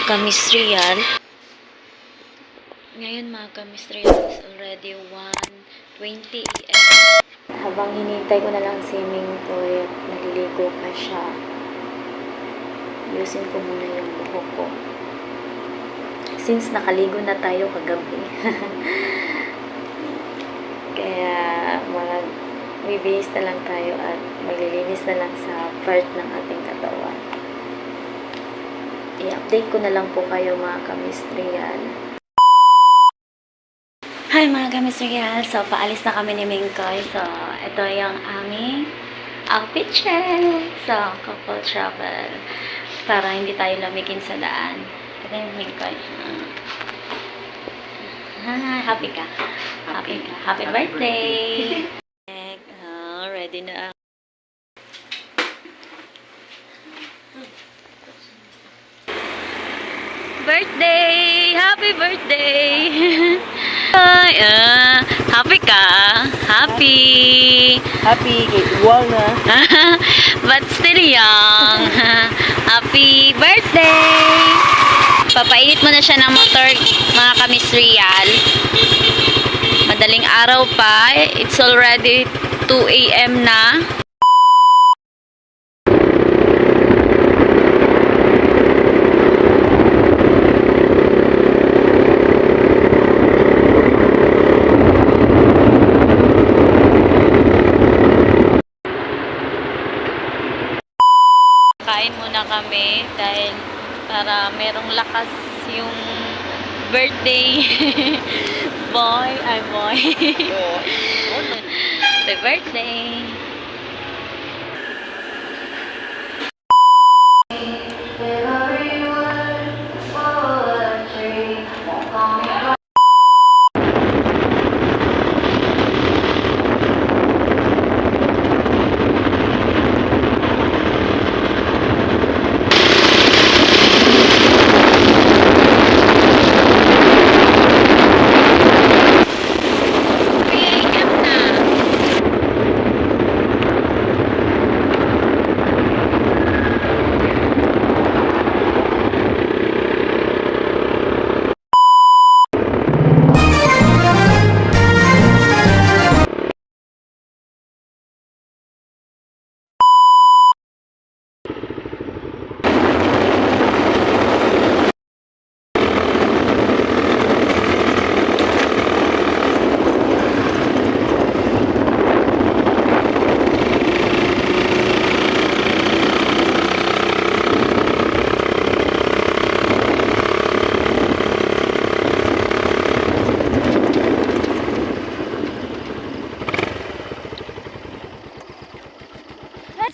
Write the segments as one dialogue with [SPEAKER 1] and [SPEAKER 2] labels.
[SPEAKER 1] kamisrial. Ngayon mga kamisrial is already 1:20 AM. Habang hinintay ko na lang si Mingkoy at naliligo pa siya, ayusin ko muna yung buhok ko. Since nakaligo na tayo kagabi. Kaya bibihis na lang tayo at maglilinis na lang sa part ng ating katawan. I-update ko na lang po kayo mga kamistrial. Hi mga kamistrial! So, paalis na kami ni Mingkoy. So, ito yung aming outfit check. So, couple travel. Para hindi tayo lamigin sa daan. Ito yung Mingkoy. Happy ka. Happy ka. Happy birthday! Ready na. Birthday! Happy birthday! Happy ka? Happy!
[SPEAKER 2] Happy, wall na.
[SPEAKER 1] But still young. Happy birthday! Papainit mo na siya ng motor, mga kamisrial. Madaling araw pa. It's already 2 AM na. Kain muna kami dahil para merong lakas yung birthday boy. Happy birthday.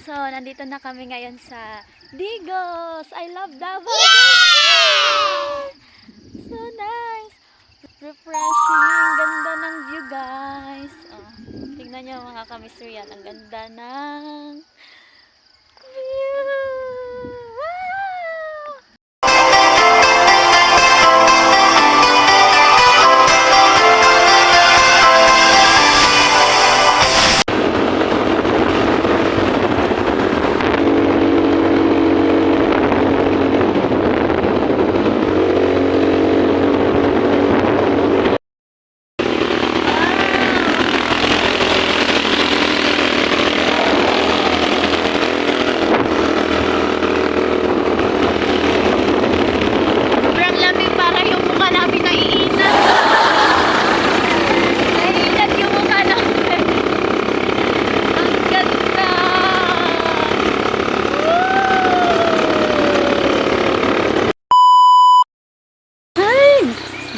[SPEAKER 1] So, nandito na kami ngayon sa Digos. I love Davao. Yeah! So nice. Refreshing. Ganda ng view, guys. Oh, tignan nyo mga kamisrial. Ang ganda ng view. Wow!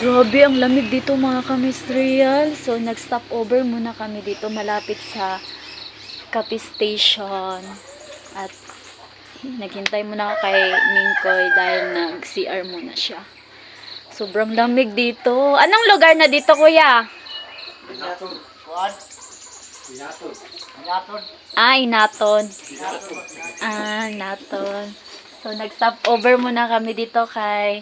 [SPEAKER 1] Grabe, ang lamig dito mga kamistrial. So, nag-stop over muna kami dito malapit sa Capi Station. At naghintay muna ako kay Mingkoy dahil nag-CR muna siya. Sobrang lamig dito. Anong lugar na dito, kuya?
[SPEAKER 2] Inaton.
[SPEAKER 1] Inaton. Inaton. So, nag-stop over muna kami dito kay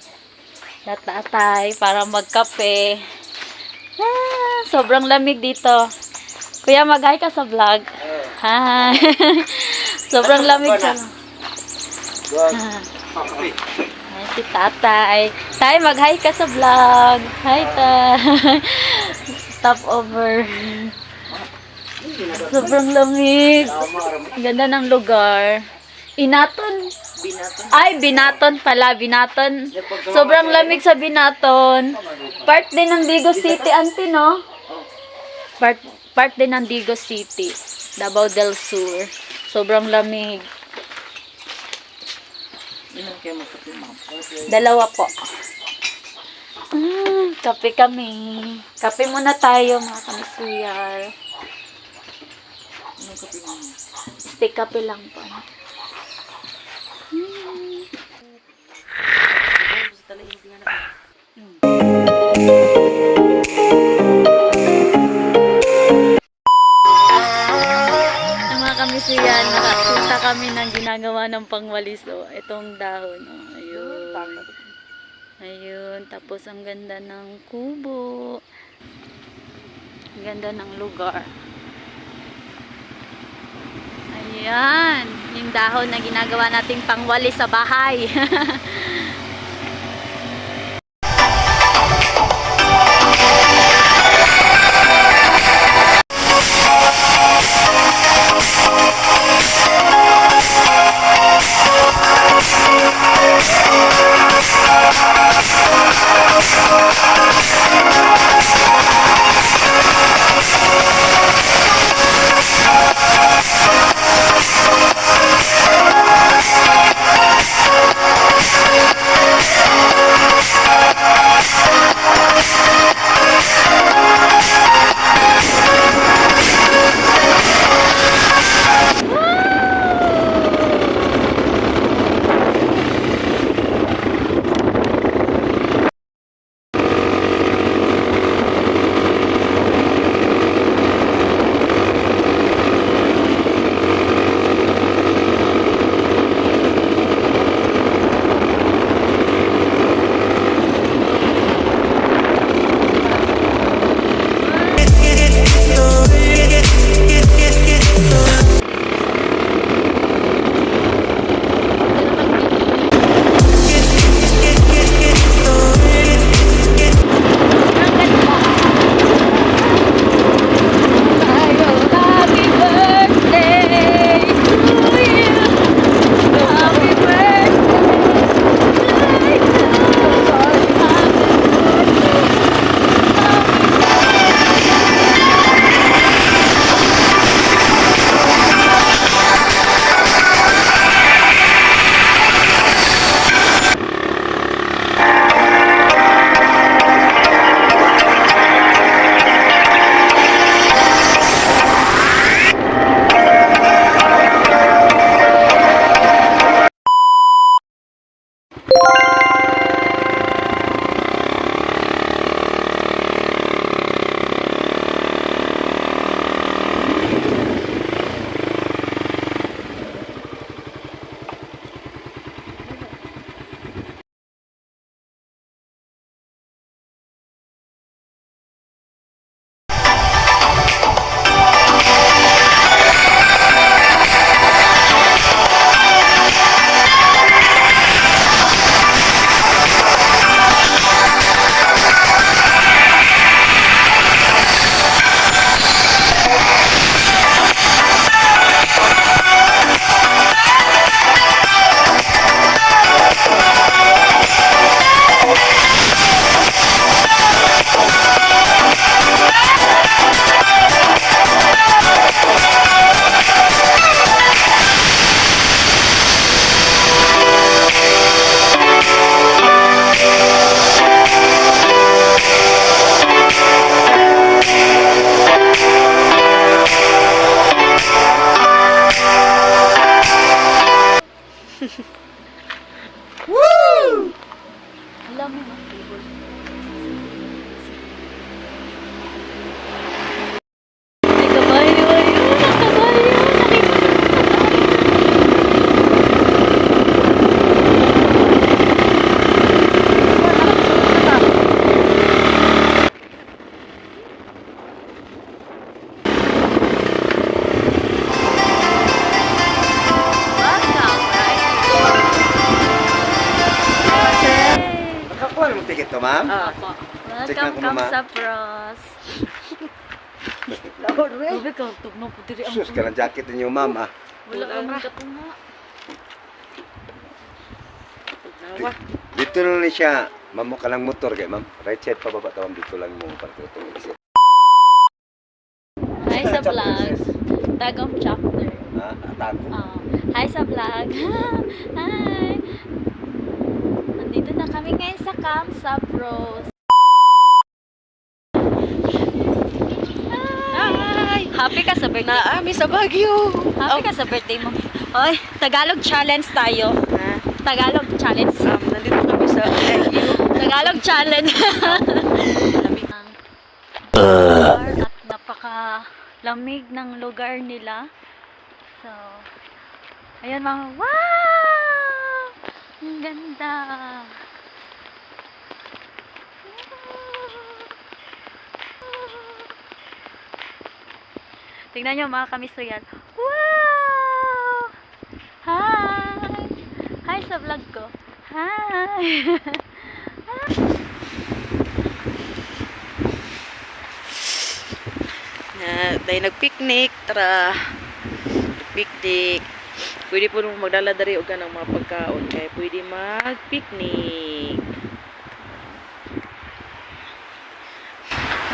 [SPEAKER 1] Tatay para magkape. Sobrang lamig dito. Kuya, mag-hi ka sa vlog. Hi. Sobrang lamig sa... si tatay. Tay, mag-hi ka sa vlog. Hi, tay. Stop over. Sobrang lamig. Ganda ng lugar. Inaton. Ay, Binaton pala. Binaton. Sobrang lamig sa Binaton. Part din ng Digo City, auntie, no? Part din ng Digo City. Davao del Sur. Sobrang lamig. Dalawa po. Kape kami. Kape muna tayo, mga kamisuyar. Stick kape lang po. Mga kamisuyan, nakakita kami ng ginagawa ng pangwalis. O, itong dahon. O, ayun. Ayun. Tapos, ang ganda ng kubo. Ang ganda ng lugar. Ayan. Yung dahon na ginagawa nating pangwalis sa bahay. Welcome, Kamsa Pros.
[SPEAKER 2] Lahod, we.
[SPEAKER 1] Grabe ka, tugnaw po diri ang
[SPEAKER 3] Sus, ka ng jacket ninyo, ma'am, ah.
[SPEAKER 1] wala ka man katunga.
[SPEAKER 2] Nawa.
[SPEAKER 3] Dito na siya. Ma'am, mo ka lang motor kay ma'am. Right side pa baba tawang dito lang mo. Pagtutong exit.
[SPEAKER 1] Hi sa vlog. Tagong chapter.
[SPEAKER 3] Ah, atago.
[SPEAKER 1] Hi sa vlog. Hi. Nandito na kami ngayon sa Kamsa Pros.
[SPEAKER 2] Hi.
[SPEAKER 1] Happy ka sa birthday.
[SPEAKER 2] Naami sa Baguio.
[SPEAKER 1] Happy ka sa birthday mo. Oy, Tagalog challenge tayo.
[SPEAKER 2] Ha?
[SPEAKER 1] Tagalog challenge.
[SPEAKER 2] Nandito kami sa Baguio.
[SPEAKER 1] Tagalog challenge. At napaka-lamig ng lugar nila. So, ayan mga, wow! Ang ganda! Tingnan nyo mga kamiso yan. Wow! Hi! Hi sa vlog ko. Hi!
[SPEAKER 2] Dahil nag-picnic, tara. Picnic. Pwede po nung magdala dari og ng mga pagkaon kaya pwede mag-picnic.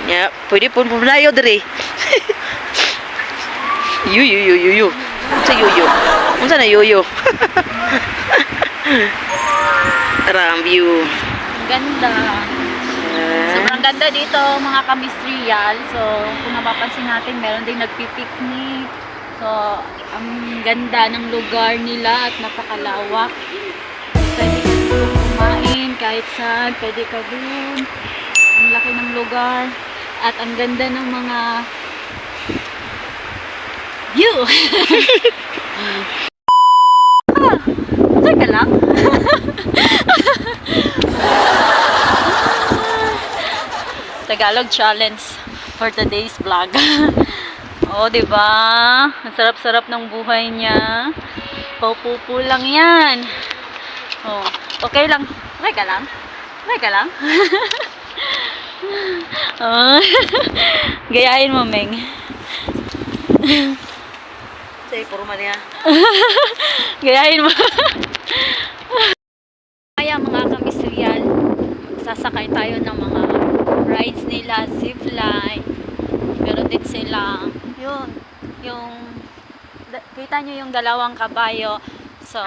[SPEAKER 2] Ya, pwede po mulayo dari. Yu. Sa yuyu. Unsa na yuyu? Tara ang view.
[SPEAKER 1] Ang ganda. Sobrang ganda dito mga kamistrial. So, kung napapansin natin, meron din nagpipiknik. So, ang ganda ng lugar nila at napakalawak. Pwede ka dito kumain kahit saan. Pwede ka dun. Ang laki ng lugar. At ang ganda ng mga view. Teka lang. Tagalog challenge for today's vlog. Oh, 'di ba? Ang sarap-sarap ng buhay niya. Paupupo lang 'yan. Oh, okay lang. Okay ka lang? Okay ka lang? Oh. Gayahin mo, Meng.
[SPEAKER 2] Say, puro man niya.
[SPEAKER 1] Gayahin mo. Kaya mga kamisrial, sasakay tayo ng mga rides nila, zipline. Meron din sila, yun, kita nyo yung dalawang kabayo. So,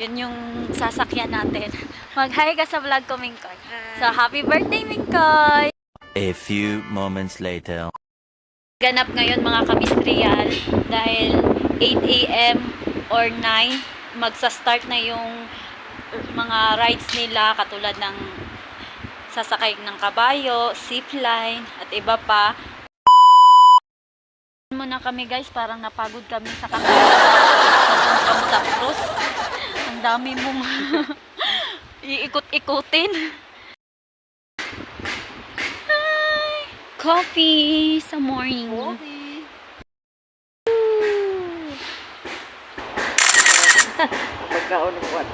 [SPEAKER 1] yun yung sasakyan natin. Mag-hi ka sa vlog ko, Mingkoy. So, happy birthday, Mingkoy!
[SPEAKER 4] A few moments later.
[SPEAKER 1] Ganap ngayon mga kamistrial dahil 8 a.m. or 9 magsa-start na yung mga rides nila katulad ng sasakay ng kabayo, zipline at iba pa. Muna kami guys, parang napagod kami sa Kamsa Pros. Ang dami mong iikot-ikutin. Coffee sa morning.
[SPEAKER 2] Pagkaon ng kwan.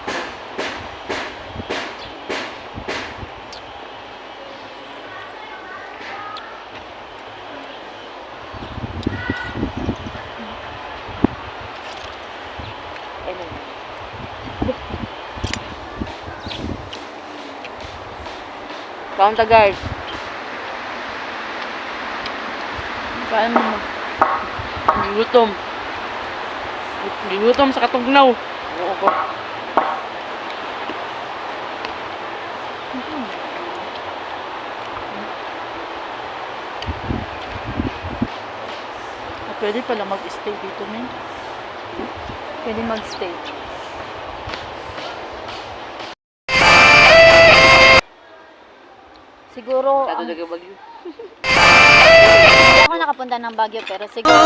[SPEAKER 2] Kaon ta guys. Kain mo. Gilutom. Gilutom sa katugnaw. Oo ko.
[SPEAKER 1] Pwede pala mag-stay dito, men. Pwede mag-stay. Siguro,
[SPEAKER 2] Kato daga Bagyo.
[SPEAKER 1] hindi ako nakapunta ng Baguio, pero siguro,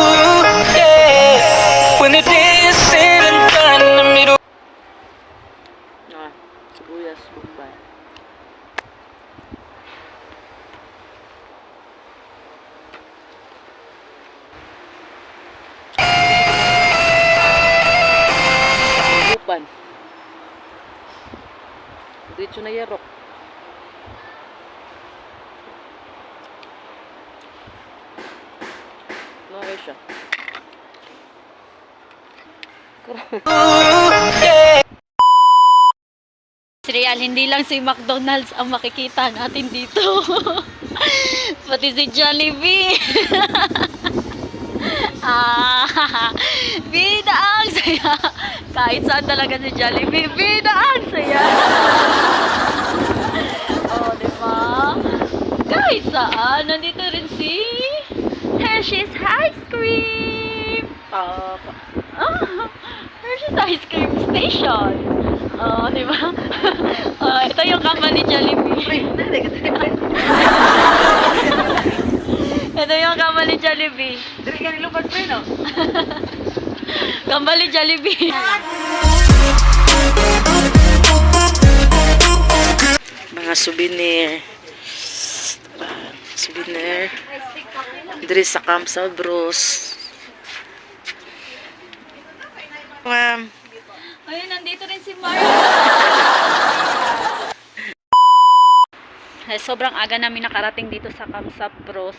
[SPEAKER 4] When the day is said and done in the middle.
[SPEAKER 2] Sibuyas, Bombay. Upan. Diretso na yarok. siya.
[SPEAKER 1] Real, hindi lang si McDonald's ang makikita natin dito. Pati si Jollibee. Bida ang saya. Kahit saan talaga si Jollibee, bida ang saya. Oh, di ba? Kahit saan, nandito rin si Hershey's Ice Cream. Hershey's Ice Cream Station. Oh, di ba? Ito yung company Jollibee. Ito yung company Jollibee.
[SPEAKER 2] Dili ka nilupad pre, no?
[SPEAKER 1] Company Jollibee.
[SPEAKER 2] Mga souvenir. Souvenir. Diri sa Kamsa Bros. Ma'am.
[SPEAKER 1] Ayun, nandito rin si Mario. Sobrang aga namin nakarating dito sa Kamsap Bros.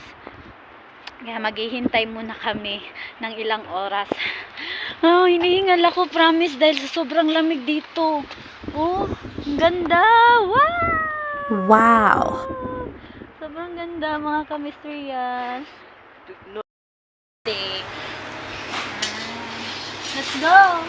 [SPEAKER 1] Kaya maghihintay muna kami ng ilang oras. Oh, hinihingal ako, promise, dahil sa sobrang lamig dito. Oh, ang ganda! Wow!
[SPEAKER 5] Wow!
[SPEAKER 1] Sobrang ganda, mga kamistriyas. Let's go!